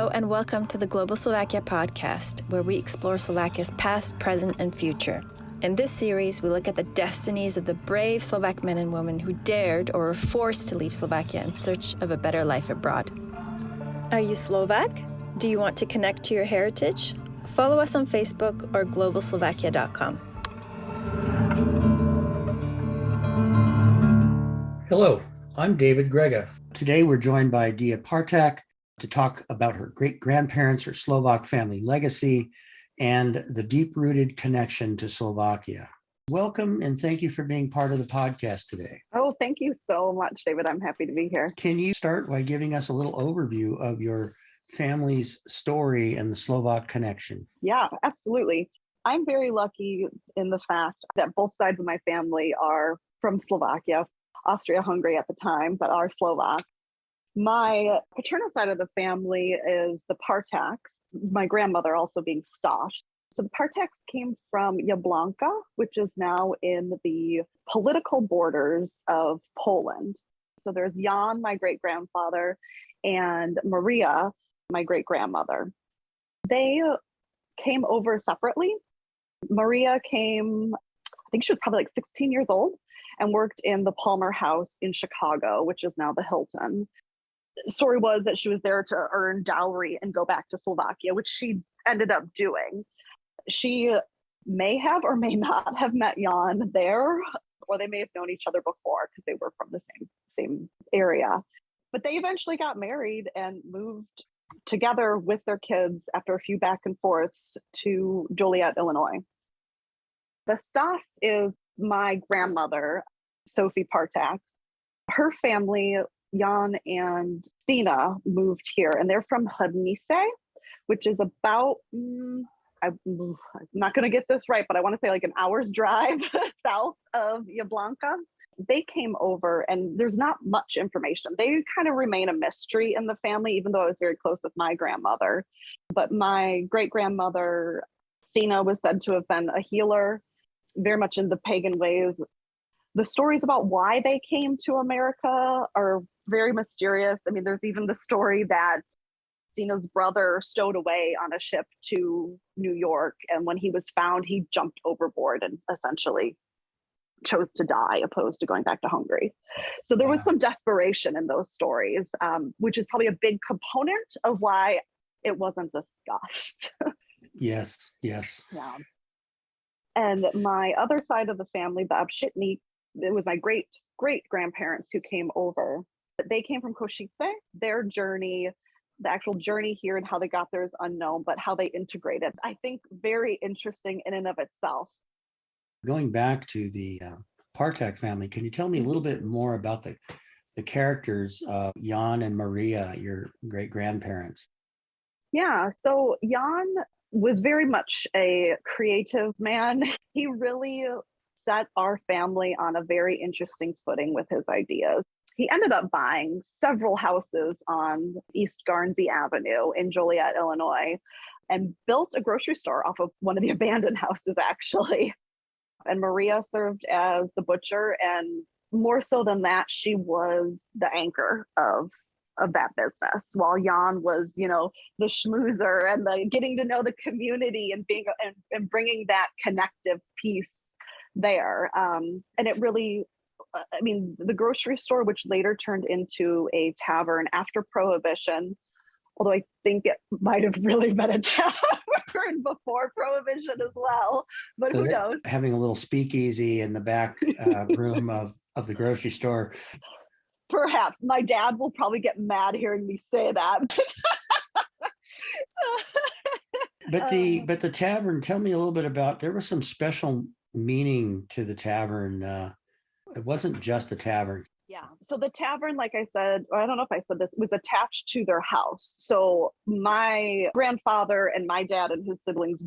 Hello and welcome to the Global Slovakia podcast, where we explore Slovakia's past, present, and future. In this series, we look at the destinies of the brave Slovak men and women who dared or were forced to leave Slovakia in search of a better life abroad. Are you Slovak? Do you want to connect to your heritage? Follow us on Facebook or globalslovakia.com. Hello, I'm David Grega. Today we're joined by Deah Partak to talk about her great-grandparents, her Slovak family legacy, and the deep-rooted connection to Slovakia. Welcome, and thank you for being part of the podcast today. Oh, thank you so much, David. I'm happy to be here. Can you start by giving us a little overview of your family's story and the Slovak connection? Yeah, absolutely. I'm very lucky in the fact that both sides of my family are from Slovakia, Austria-Hungary at the time, but are Slovak. My paternal side of the family is the Partaks, my grandmother also being Stas. So the Partaks came from Jablanka, which is now in the political borders of Poland. So there's Jan, my great-grandfather, and Maria, my great-grandmother. They came over separately. Maria came, I think she was probably like 16 years old, and worked in the Palmer House in Chicago, which is now the Hilton. Story was that she was there to earn dowry and go back to Slovakia, which she ended up doing. She may have or may not have met Jan there, or they may have known each other before because they were from the same area. But they eventually got married and moved together with their kids after a few back and forths to Joliet, Illinois. The Stas is my grandmother, Sophie Partak. Her family, Jan and Stina, moved here, and they're from Hlednice, which is about, I'm not going to get this right, but I want to say like an hour's drive south of Jablanka. They came over, and there's not much information. They kind of remain a mystery in the family, even though I was very close with my grandmother. But my great-grandmother, Stina, was said to have been a healer, very much in the pagan ways. The stories about why they came to America are very mysterious. I mean, there's even the story that Stina's brother stowed away on a ship to New York, and when he was found, he jumped overboard and essentially chose to die opposed to going back to Hungary. So there was some desperation in those stories, which is probably a big component of why it wasn't discussed. Yes. Yeah. And my other side of the family, the Abshitnik, it was my great-grandparents who came over. They came from Košice. Their journey, the actual journey here and how they got there is unknown, but how they integrated, I think very interesting in and of itself. Going back to the Partak family, can you tell me a little bit more about the characters of Jan and Maria, your great-grandparents? Yeah, so Jan was very much a creative man. He really set our family on a very interesting footing with his ideas. He ended up buying several houses on East Garnsey Avenue in Joliet, Illinois, and built a grocery store off of one of the abandoned houses, actually. And Maria served as the butcher, and more so than that, she was the anchor of that business, while Jan was, the schmoozer and the getting to know the community and being and bringing that connective piece there. And it really, I mean, the grocery store, which later turned into a tavern after Prohibition, although I think it might have really been a tavern before Prohibition as well, but So who knows? Having a little speakeasy in the back room of the grocery store. Perhaps. My dad will probably get mad hearing me say that. But the tavern, tell me a little bit about, there was some special meaning to the tavern. It wasn't just a tavern. Yeah. So the tavern, like I said, I don't know if I said this, was attached to their house. So my grandfather and my dad and his siblings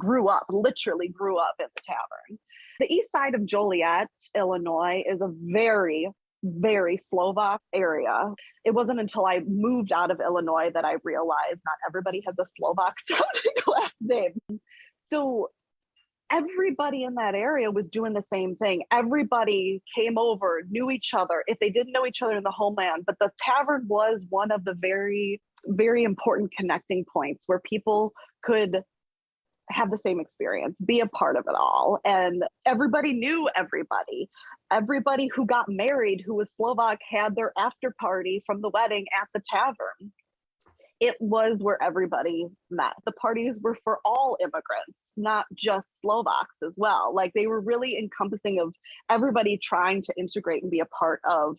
literally grew up in the tavern. The east side of Joliet, Illinois, is a very, very Slovak area. It wasn't until I moved out of Illinois that I realized not everybody has a Slovak sounding last name. So everybody in that area was doing the same thing. Everybody came over, knew each other, if they didn't know each other in the homeland. But the tavern was one of the very, very important connecting points where people could have the same experience, be a part of it all. And everybody knew everybody. Everybody who got married who was Slovak had their after party from the wedding at the tavern. It was where everybody met. The parties were for all immigrants, not just Slovaks as well. Like, they were really encompassing of everybody trying to integrate and be a part of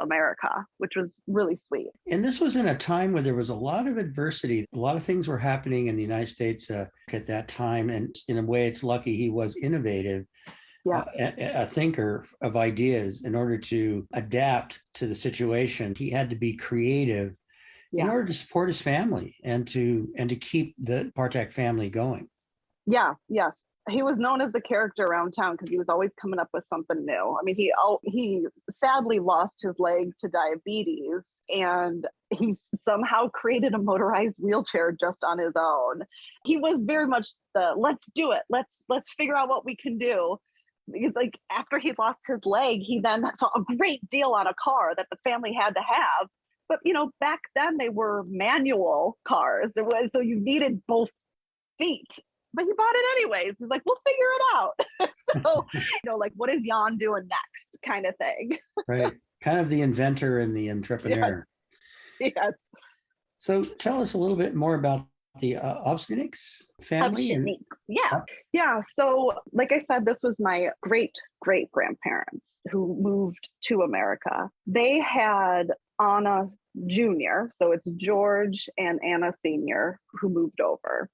America, which was really sweet. And this was in a time where there was a lot of adversity. A lot of things were happening in the United States at that time. And in a way, it's lucky he was innovative, Yeah. a thinker of ideas in order to adapt to the situation. He had to be creative in order to support his family and to keep the Partak family going. Yeah, yes. He was known as the character around town because he was always coming up with something new. I mean, he sadly lost his leg to diabetes, and he somehow created a motorized wheelchair just on his own. He was very much the let's do it. Let's figure out what we can do. Because, like, after he lost his leg, he then saw a great deal on a car that the family had to have. But, back then they were manual cars. So you needed both feet. But he bought it anyways. He's like, we'll figure it out. So, like, what is Jan doing next kind of thing. Right. Kind of the inventor and the entrepreneur. Yes. So tell us a little bit more about the Obstiniks family. Yeah. So, like I said, this was my great-great-grandparents who moved to America. They had Anna Jr., so it's George and Anna Sr., who moved over.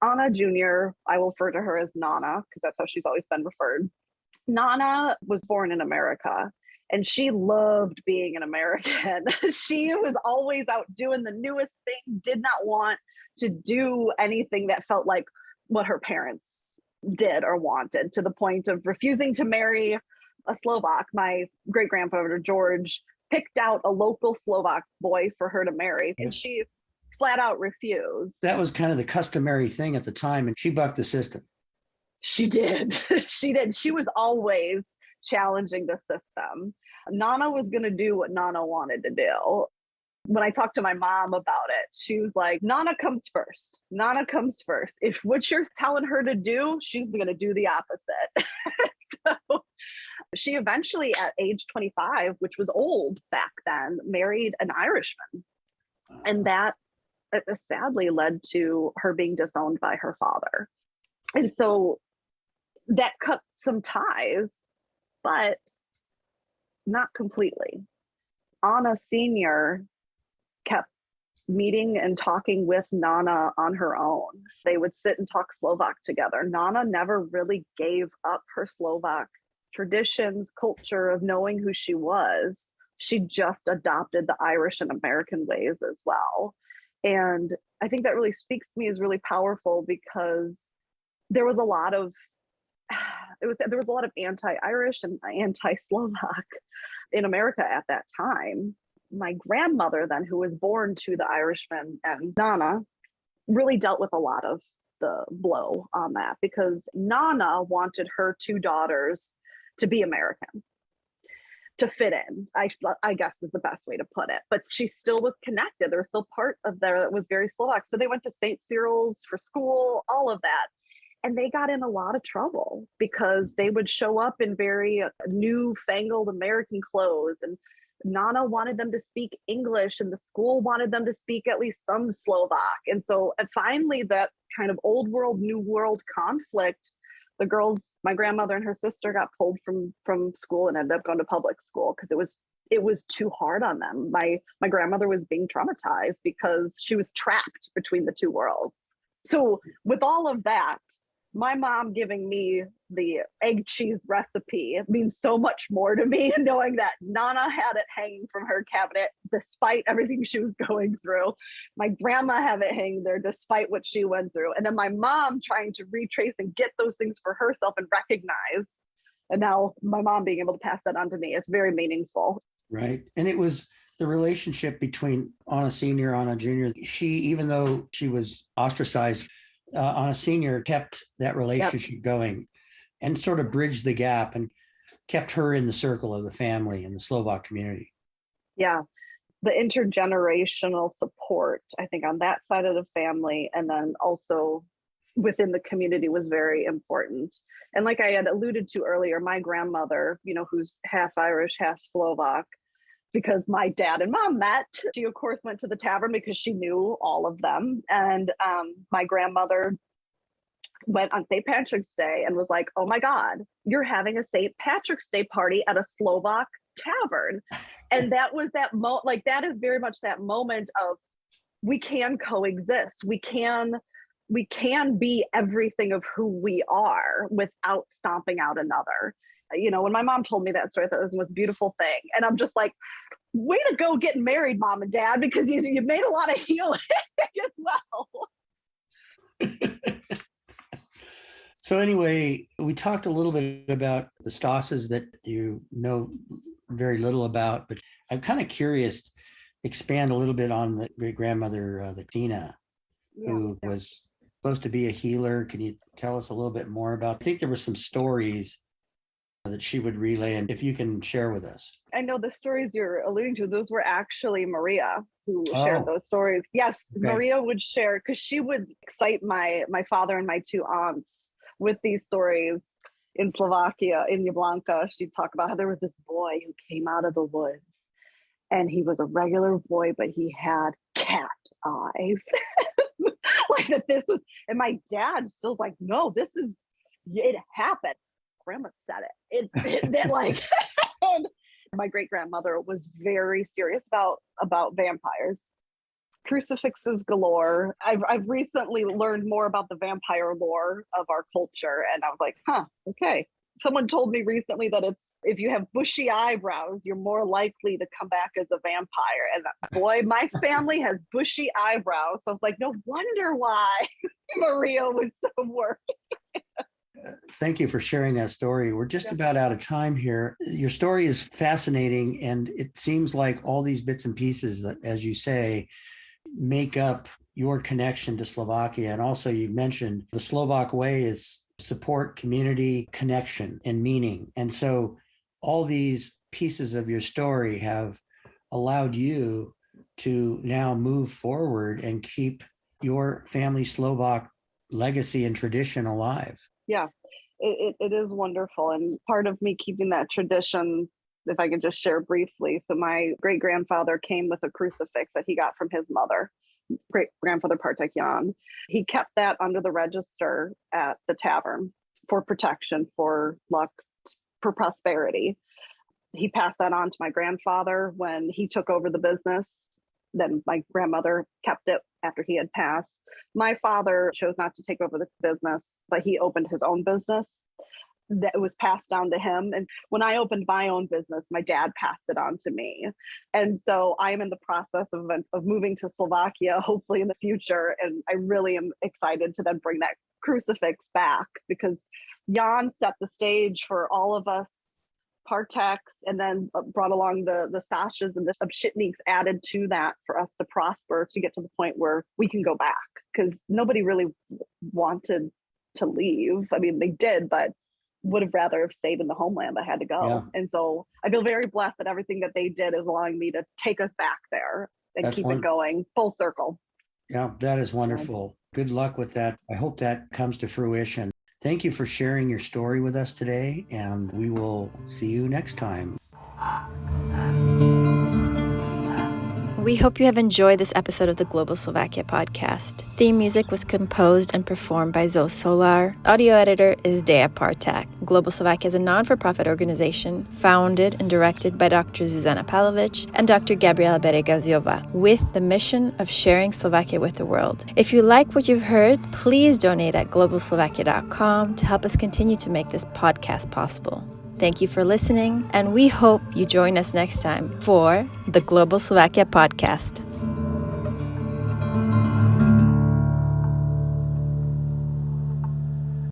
Anna Jr., I will refer to her as Nana because that's how she's always been referred. Nana was born in America, and she loved being an American. She was always out doing the newest thing, did not want to do anything that felt like what her parents did or wanted, to the point of refusing to marry a Slovak. My great-grandfather, George, picked out a local Slovak boy for her to marry, and she flat out refused. That was kind of the customary thing at the time, and she bucked the system. She did. She did. She was always challenging the system. Nana was going to do what Nana wanted to do. When I talked to my mom about it, she was like, Nana comes first. Nana comes first. If what you're telling her to do, she's going to do the opposite. So she eventually, at age 25, which was old back then, married an Irishman. And that sadly led to her being disowned by her father. And so that cut some ties, but not completely. Anna Sr. kept meeting and talking with Nana on her own. They would sit and talk Slovak together. Nana never really gave up her Slovak traditions, culture of knowing who she was. She just adopted the Irish and American ways as well. And I think that really speaks to me as really powerful because there was a lot of anti-Irish and anti-Slovak in America at that time. My grandmother then, who was born to the Irishman and Nana, really dealt with a lot of the blow on that because Nana wanted her two daughters to be American, to fit in, I guess is the best way to put it. But she still was connected. There was still part of there that was very Slovak. So they went to St. Cyril's for school, all of that. And they got in a lot of trouble because they would show up in very newfangled American clothes. And Nana wanted them to speak English and the school wanted them to speak at least some Slovak. And so finally that kind of old world, new world conflict, the girls, my grandmother and her sister got pulled from school and ended up going to public school because it was too hard on them. My grandmother was being traumatized because she was trapped between the two worlds. So with all of that, my mom giving me the egg cheese recipe means so much more to me, knowing that Nana had it hanging from her cabinet despite everything she was going through. My grandma had it hanging there despite what she went through. And then my mom trying to retrace and get those things for herself and recognize. And now my mom being able to pass that on to me. It's very meaningful. Right. And it was the relationship between Anna Sr., Anna Jr. She, even though she was ostracized on a senior kept that relationship going and sort of bridged the gap and kept her in the circle of the family and the Slovak community. Yeah. The intergenerational support, I think, on that side of the family, and then also within the community was very important. And like I had alluded to earlier, my grandmother, who's half Irish, half Slovak, because my dad and mom met, she of course went to the tavern because she knew all of them. And my grandmother went on St. Patrick's Day and was like, oh my God, you're having a St. Patrick's Day party at a Slovak tavern. And that was that that is very much that moment of we can coexist. We can be everything of who we are without stomping out another. When my mom told me that story, I thought it was the most beautiful thing. And I'm just like, way to go getting married, mom and dad, because you've made a lot of healing as well. So anyway, we talked a little bit about the Stasses that you know very little about, but I'm kind of curious, expand a little bit on the great grandmother, the Tina, who was supposed to be a healer. Can you tell us a little bit more about? I think there were some stories that she would relay, and if you can share with us. I know the stories you're alluding to, those were actually Maria who shared those stories. Yes, okay. Maria would share, because she would excite my father and my two aunts with these stories. In Slovakia, in Jablanka, she'd talk about how there was this boy who came out of the woods, and he was a regular boy, but he had cat eyes. Like that this was, and my dad still like, no, it happened. Grandma said it. That like, and my great grandmother was very serious about vampires. Crucifixes galore. I've recently learned more about the vampire lore of our culture, and I was like, okay. Someone told me recently that if you have bushy eyebrows, you're more likely to come back as a vampire. And boy, my family has bushy eyebrows, so I was like, no wonder why Maria was so worried. Thank you for sharing that story. We're just about out of time here. Your story is fascinating, and it seems like all these bits and pieces that, as you say, make up your connection to Slovakia. And also you mentioned the Slovak way is support, community, connection, and meaning. And so all these pieces of your story have allowed you to now move forward and keep your family Slovak legacy and tradition alive. Yeah, it is wonderful. And part of me keeping that tradition, if I could just share briefly. So my great grandfather came with a crucifix that he got from his mother, great grandfather Partak Jan. He kept that under the register at the tavern for protection, for luck, for prosperity. He passed that on to my grandfather when he took over the business. Then my grandmother kept it after he had passed. My father chose not to take over the business, but he opened his own business that was passed down to him. And when I opened my own business, my dad passed it on to me. And so I am in the process of moving to Slovakia, hopefully in the future. And I really am excited to then bring that crucifix back, because Jan set the stage for all of us Partaks, and then brought along the Sashas and the Obshitniks added to that for us to prosper, to get to the point where we can go back, because nobody really wanted to leave. I mean, they did, but would have rather have stayed in the homeland, but had to go. Yeah. And so I feel very blessed that everything that they did is allowing me to take us back there and keep it going full circle. Yeah, that is wonderful. Good luck with that. I hope that comes to fruition. Thank you for sharing your story with us today, and we will see you next time. We hope you have enjoyed this episode of the Global Slovakia podcast. Theme music was composed and performed by Zoe Solar. Audio editor is Deah Partak. Global Slovakia is a non-for-profit organization founded and directed by Dr. Zuzana Pavlovic and Dr. Gabriela Beregaziova, with the mission of sharing Slovakia with the world. If you like what you've heard, please donate at globalslovakia.com to help us continue to make this podcast possible. Thank you for listening, and we hope you join us next time for the Global Slovakia podcast.